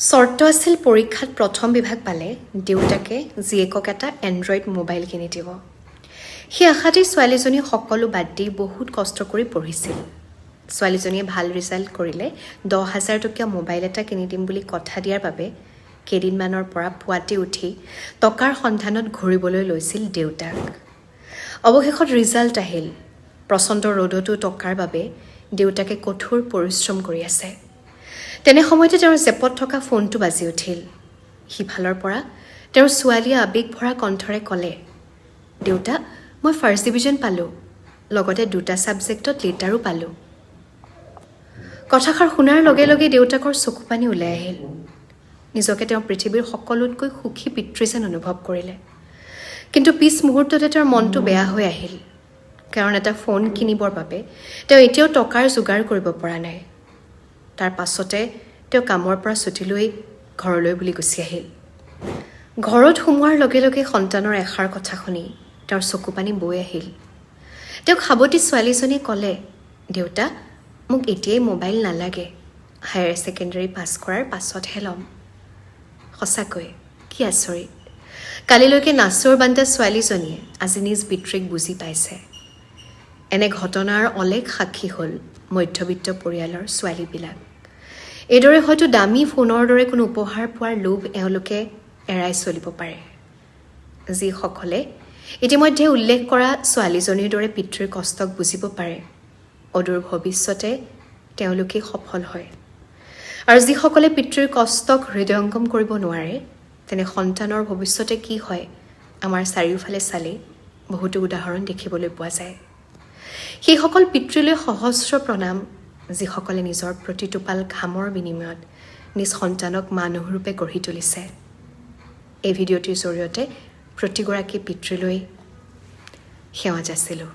চৰ্ত আছিল পৰীক্ষাত প্ৰথম বিভাগ পালে দেউতাকে জীয়েকক এটা এণ্ড্ৰইড মোবাইল কিনি দিব। সেই আশাতেই ছোৱালীজনী সকলো বাদ দি বহুত কষ্ট কৰি পঢ়িছিল। ছোৱালীজনীয়ে ভাল ৰিজাল্ট কৰিলে 10,000 টকীয়া মোবাইল এটা কিনি দিম বুলি কথা দিয়াৰ বাবে কেইদিনমানৰ পৰা পুৱাতে উঠি টকাৰ সন্ধানত ঘূৰিবলৈ লৈছিল দেউতাক। অৱশেষত ৰিজাল্ট আহিল। প্ৰচণ্ড ৰ'দতো টকাৰ বাবে দেউতাকে কঠোৰ পৰিশ্ৰম কৰি আছে। তেনে সময়তে তেওঁৰ জেপত থকা ফোনটো বাজি উঠিল। সিফালৰ পৰা তেওঁৰ ছোৱালীয়ে আৱেগ ভৰা কণ্ঠৰে ক'লে, দেউতা, মই ফাৰ্ষ্ট ডিভিজন পালোঁ, লগতে 2টা ছাবজেক্টত লেটাৰো পালোঁ। কথাষাৰ শুনাৰ লগে লগে দেউতাকৰ চকুপানী ওলাই আহিল। নিজকে তেওঁ পৃথিৱীৰ সকলোতকৈ সুখী পিতৃ যেন অনুভৱ কৰিলে। কিন্তু পিছ মুহূৰ্ততে তেওঁৰ মনটো বেয়া হৈ আহিল, কাৰণ এটা ফোন কিনিবৰ বাবে তেওঁ এতিয়াও টকাৰ যোগাৰ কৰিব পৰা নাই। তাৰ পাছতে তেওঁ কামৰ পৰা ছুটি লৈ ঘৰলৈ বুলি গুচি আহিল। ঘৰত সোমোৱাৰ লগে লগে সন্তানৰ এষাৰ কথা শুনি তেওঁৰ চকুপানী বৈ আহিল। তেওঁক সাৱটি ছোৱালীজনীয়ে ক'লে, দেউতা, মোক এতিয়াই মোবাইল নালাগে, হায়াৰ ছেকেণ্ডেৰী পাছ কৰাৰ পাছতহে ল'ম। সঁচাকৈ কি আচৰিত, কালিলৈকে নাচৰ বান্দা ছোৱালীজনীয়ে আজি নিজ পিতৃক বুজি পাইছে। এনে ঘটনাৰ অলেখ সাক্ষী হ'ল মধ্যবিত্ত পৰিয়ালৰ ছোৱালীবিলাক। এইদৰে হয়তো দামী ফোনৰ দৰে কোনো উপহাৰ পোৱাৰ লোভ এওঁলোকে এৰাই চলিব পাৰে। যিসকলে ইতিমধ্যে উল্লেখ কৰা ছোৱালীজনীৰ দৰে পিতৃৰ কষ্টক বুজিব পাৰে, অদূৰ ভৱিষ্যতে তেওঁলোকেই সফল হয়। আৰু যিসকলে পিতৃৰ কষ্টক হৃদয়ংগম কৰিব নোৱাৰে, তেনে সন্তানৰ ভৱিষ্যতে কি হয় আমাৰ চাৰিওফালে চালে বহুতো উদাহৰণ দেখিবলৈ পোৱা যায়। সেইসকল পিতৃলৈ সহস্ৰ প্ৰণাম, যিসকলে নিজৰ প্ৰতিটোপাল ঘামৰ বিনিময়ত নিজ সন্তানক মানুহৰূপে গঢ়ি তুলিছে। এই ভিডিঅ'টিৰ জৰিয়তে প্ৰতিগৰাকী পিতৃলৈ সেৱা যাচিলোঁ।